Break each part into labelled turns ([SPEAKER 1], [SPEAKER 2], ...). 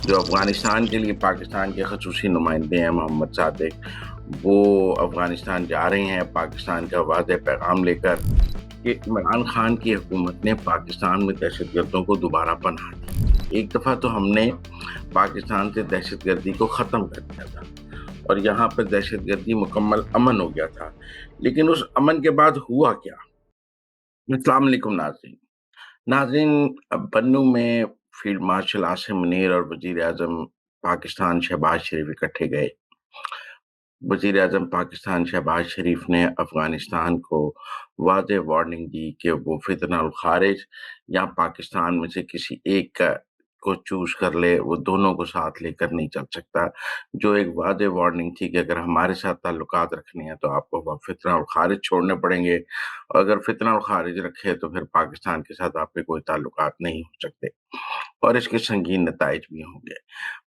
[SPEAKER 1] جو افغانستان کے لیے پاکستان کے خصوصی نمائندے ہیں محمد صادق، وہ افغانستان جا رہے ہیں پاکستان کا واضح پیغام لے کر کہ عمران خان کی حکومت نے پاکستان میں دہشت گردوں کو دوبارہ پناہ دی۔ ایک دفعہ تو ہم نے پاکستان سے دہشت گردی کو ختم کر دیا تھا اور یہاں پہ دہشت گردی مکمل امن ہو گیا تھا، لیکن اس امن کے بعد ہوا کیا؟ السلام علیکم ناظرین، بنو میں فیلڈ مارشل عاصم منیر اور وزیر اعظم پاکستان شہباز شریف اکٹھے گئے۔ وزیر اعظم پاکستان شہباز شریف نے افغانستان کو واضح وارننگ دی کہ وہ فتنہ الخارج یا پاکستان میں سے کسی ایک کو چوز کر لے، وہ دونوں کو ساتھ لے کر نہیں چل سکتا، جو ایک واضح وارننگ تھی کہ اگر ہمارے ساتھ تعلقات رکھنے ہیں تو آپ کو فتنہ الخارج چھوڑنے پڑیں گے، اور اگر فتنہ الخارج رکھے تو پھر پاکستان کے ساتھ آپ کے کوئی تعلقات نہیں ہو سکتے، اور اس کے سنگین نتائج بھی ہوں گے۔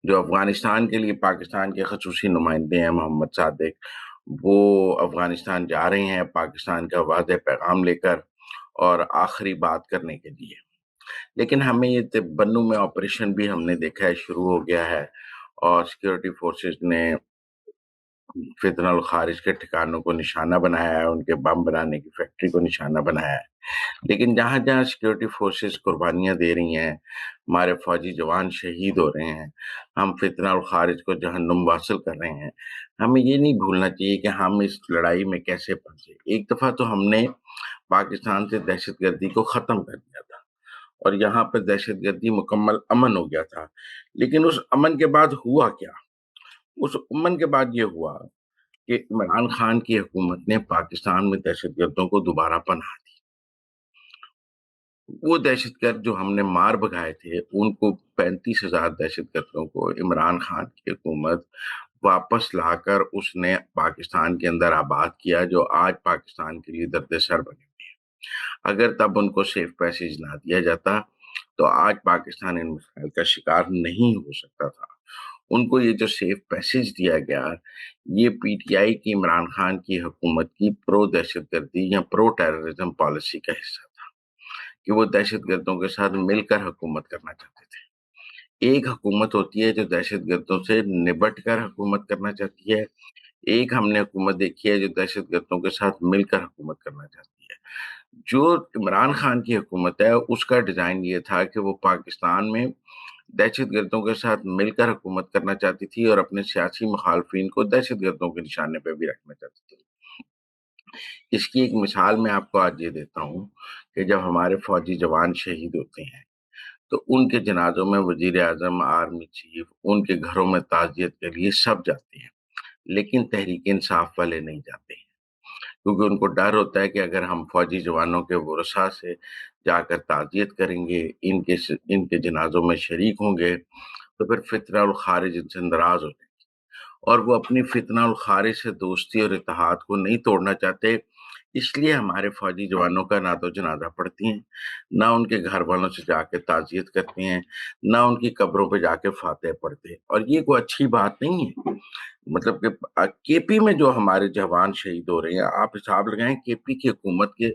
[SPEAKER 1] جو افغانستان کے لیے پاکستان کے خصوصی نمائندے ہیں محمد صادق، وہ افغانستان جا رہے ہیں پاکستان کا واضح پیغام لے کر اور آخری بات کرنے کے لیے، لیکن ہمیں یہ بنو میں آپریشن بھی ہم نے دیکھا ہے شروع ہو گیا ہے، اور سیکیورٹی فورسز نے فتنہ الخارج کے ٹھکانوں کو نشانہ بنایا ہے، ان کے بم بنانے کی فیکٹری کو نشانہ بنایا ہے، لیکن جہاں جہاں سیکیورٹی فورسز قربانیاں دے رہی ہیں، ہمارے فوجی جوان شہید ہو رہے ہیں، ہم فتنہ الخارج کو جہنم واصل کر رہے ہیں، ہمیں یہ نہیں بھولنا چاہیے کہ ہم اس لڑائی میں کیسے پھنسے۔ ایک دفعہ تو ہم نے پاکستان سے دہشت گردی کو ختم کر دیا تھا اور یہاں پہ دہشت گردی مکمل امن ہو گیا تھا، لیکن اس امن کے بعد ہوا کیا؟ اس امن کے بعد یہ ہوا کہ عمران خان کی حکومت نے پاکستان میں دہشت گردوں کو دوبارہ پناہ دی۔ وہ دہشت گرد جو ہم نے مار بگائے تھے، ان کو 35,000 دہشت گردوں کو عمران خان کی حکومت واپس لا کر اس نے پاکستان کے اندر آباد کیا، جو آج پاکستان کے لیے درد سر بنے ہوئے ہیں۔ اگر تب ان کو سیف پیسیج نہ دیا جاتا تو آج پاکستان ان مسائل کا شکار نہیں ہو سکتا تھا۔ ان کو یہ جو سیف پیسیج دیا گیا، یہ پی ٹی آئی کی عمران خان کی حکومت کی پرو دہشت گردی یا پرو ٹیررزم پالیسی کا حصہ تھا کہ وہ دہشت گردوں کے ساتھ مل کر حکومت کرنا چاہتے تھے۔ ایک حکومت ہوتی ہے جو دہشت گردوں سے نبٹ کر حکومت کرنا چاہتی ہے، ایک ہم نے حکومت دیکھی ہے جو دہشت گردوں کے ساتھ مل کر حکومت کرنا چاہتی ہے۔ جو عمران خان کی حکومت ہے، اس کا ڈیزائن یہ تھا کہ وہ پاکستان میں دہشت گردوں کے ساتھ مل کر حکومت کرنا چاہتی تھی اور اپنے سیاسی مخالفین کو دہشت گردوں کے نشانے پہ بھی رکھنا چاہتی تھی۔ اس کی ایک مثال میں آپ کو آج یہ دیتا ہوں کہ جب ہمارے فوجی جوان شہید ہوتے ہیں تو ان کے جنازوں میں وزیر اعظم، آرمی چیف، ان کے گھروں میں تعزیت کے لیے سب جاتے ہیں، لیکن تحریک انصاف والے نہیں جاتے ہیں، کیونکہ ان کو ڈر ہوتا ہے کہ اگر ہم فوجی جوانوں کے ورثاء سے جا کر تعزیت کریں گے، ان کے جنازوں میں شریک ہوں گے، تو پھر فتنہ الخارج ان سے ناراض ہو جائے، اور وہ اپنی فتنہ الخارج سے دوستی اور اتحاد کو نہیں توڑنا چاہتے۔ اس لیے ہمارے فوجی جوانوں کا نہ تو جنازہ پڑھتی ہیں، نہ ان کے گھر والوں سے جا کے تعزیت کرتے ہیں، نہ ان کی قبروں پہ جا کے فاتح پڑھتے ہیں، اور یہ کوئی اچھی بات نہیں ہے۔ مطلب کہ کے پی میں جو ہمارے جوان شہید ہو رہے ہیں، آپ حساب لگائیں کے پی کی حکومت کے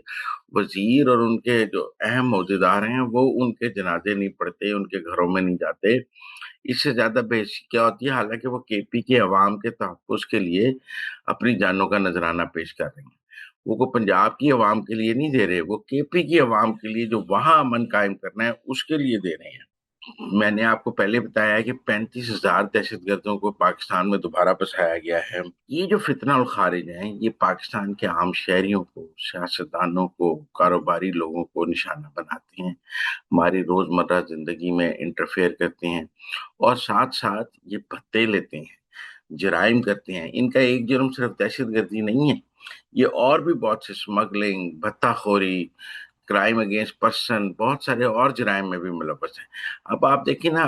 [SPEAKER 1] وزیر اور ان کے جو اہم عہدیدار ہیں، وہ ان کے جنازے نہیں پڑھتے، ان کے گھروں میں نہیں جاتے۔ اس سے زیادہ بے حسی کیا ہوتی ہے؟ حالانکہ وہ کے پی کے عوام کے تحفظ کے لیے اپنی جانوں کا نذرانہ پیش کر رہے ہیں، وہ کو پنجاب کی عوام کے لیے نہیں دے رہے، وہ کے پی کی عوام کے لیے جو وہاں امن قائم کرنا ہے اس کے لیے دے رہے ہیں۔ میں نے آپ کو پہلے بتایا ہے کہ 35,000 دہشت گردوں کو پاکستان میں دوبارہ بسایا گیا ہے۔ یہ جو فتنہ الخارج ہیں، یہ پاکستان کے عام شہریوں کو، سیاستدانوں کو، کاروباری لوگوں کو نشانہ بناتے ہیں، ہماری روزمرہ زندگی میں انٹرفیئر کرتے ہیں، اور ساتھ ساتھ یہ بھتے لیتے ہیں، جرائم کرتے ہیں۔ ان کا ایک جرم صرف دہشت گردی نہیں ہے، یہ اور بھی بہت سے اسمگلنگ، بھتہ خوری، کرائم اگینسٹ پرسن، بہت سارے اور جرائم میں بھی ملوث ہیں۔ اب آپ دیکھیں نا،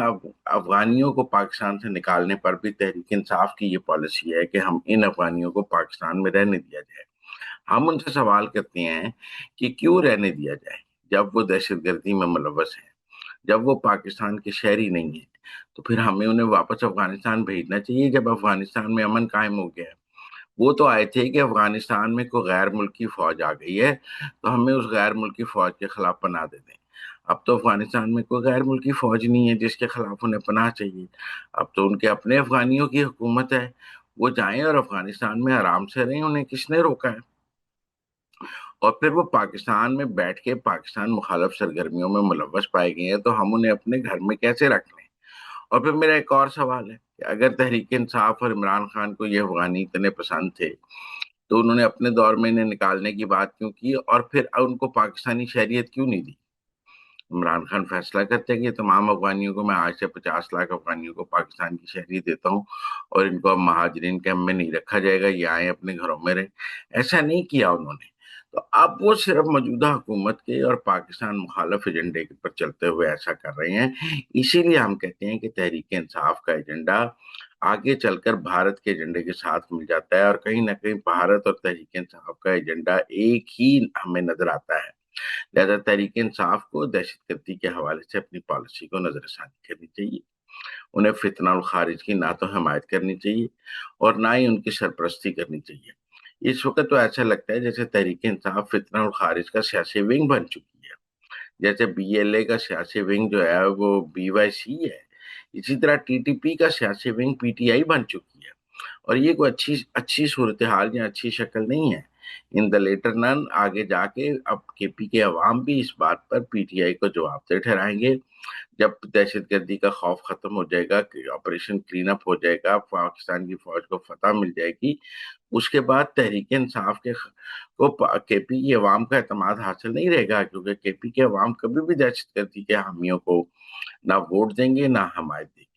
[SPEAKER 1] افغانیوں کو پاکستان سے نکالنے پر بھی تحریک انصاف کی یہ پالیسی ہے کہ ہم ان افغانیوں کو پاکستان میں رہنے دیا جائے۔ ہم ان سے سوال کرتے ہیں کہ کیوں رہنے دیا جائے جب وہ دہشت گردی میں ملوث ہیں، جب وہ پاکستان کے شہری نہیں ہیں، تو پھر ہمیں انہیں واپس افغانستان بھیجنا چاہیے جب افغانستان میں امن قائم ہو گیا ہے۔ وہ تو آئے تھے کہ افغانستان میں کوئی غیر ملکی فوج آ گئی ہے تو ہمیں اس غیر ملکی فوج کے خلاف پناہ دے دیں۔ اب تو افغانستان میں کوئی غیر ملکی فوج نہیں ہے جس کے خلاف انہیں پناہ چاہیے. اب تو ان کے اپنے افغانیوں کی حکومت ہے. وہ جائیں اور افغانستان میں آرام سے رہیں، انہیں کس نے روکا ہے؟ اور پھر وہ پاکستان میں بیٹھ کے پاکستان مخالف سرگرمیوں میں ملوث پائے گئے ہیں تو ہم انہیں اپنے گھر میں کیسے رکھ لیں؟ اور پھر میرا ایک اور سوال ہے کہ اگر تحریک انصاف اور عمران خان کو یہ افغانی اتنے پسند تھے تو انہوں نے اپنے دور میں انہیں نکالنے کی بات کیوں کی، اور پھر ان کو پاکستانی شہریت کیوں نہیں دی؟ عمران خان فیصلہ کرتے کہ تمام افغانیوں کو میں آج سے 50 لاکھ افغانیوں کو پاکستان کی شہریت دیتا ہوں اور ان کو اب مہاجرین کیمپ میں نہیں رکھا جائے گا، یہ آئیں اپنے گھروں میں رہیں. ایسا نہیں کیا انہوں نے. تو اب وہ صرف موجودہ حکومت کے اور پاکستان مخالف ایجنڈے پر چلتے ہوئے ایسا کر رہے ہیں. اسی لیے ہم کہتے ہیں کہ تحریک انصاف کا ایجنڈا آگے چل کر بھارت کے ایجنڈے کے ساتھ مل جاتا ہے، اور کہیں نہ کہیں بھارت اور تحریک انصاف کا ایجنڈا ایک ہی ہمیں نظر آتا ہے. لہذا تحریک انصاف کو دہشت گردی کے حوالے سے اپنی پالیسی کو نظر ثانی کرنی چاہیے. انہیں فتنہ الخارج کی نہ تو حمایت کرنی چاہیے اور نہ ہی ان کی سرپرستی کرنی چاہیے. اس وقت تو ایسا لگتا ہے جیسے تحریک انصاف فتنہ الخارج کا سیاسی ونگ بن چکی ہے. جیسے بی ایل اے کا سیاسی ونگ جو ہے وہ بی وائی سی ہے، اسی طرح ٹی ٹی پی کا سیاسی ونگ پی ٹی آئی بن چکی ہے. اور یہ کوئی اچھی صورتحال یا اچھی شکل نہیں ہے. ان دا لیٹر نن آگے جا کے اب کے پی کے عوام بھی اس بات پر پی ٹی آئی کو جواب دہ ٹھہرائیں گے. جب دہشت گردی کا خوف ختم ہو جائے گا، کہ آپریشن کلین اپ ہو جائے گا، پاکستان کی فوج کو فتح مل جائے گی، اس کے بعد تحریک انصاف کو کے پی کی عوام کا اعتماد حاصل نہیں رہے گا، کیونکہ کے پی کے عوام کبھی بھی دہشت گردی کے حامیوں کو نہ ووٹ دیں گے نہ حمایت دیں گے.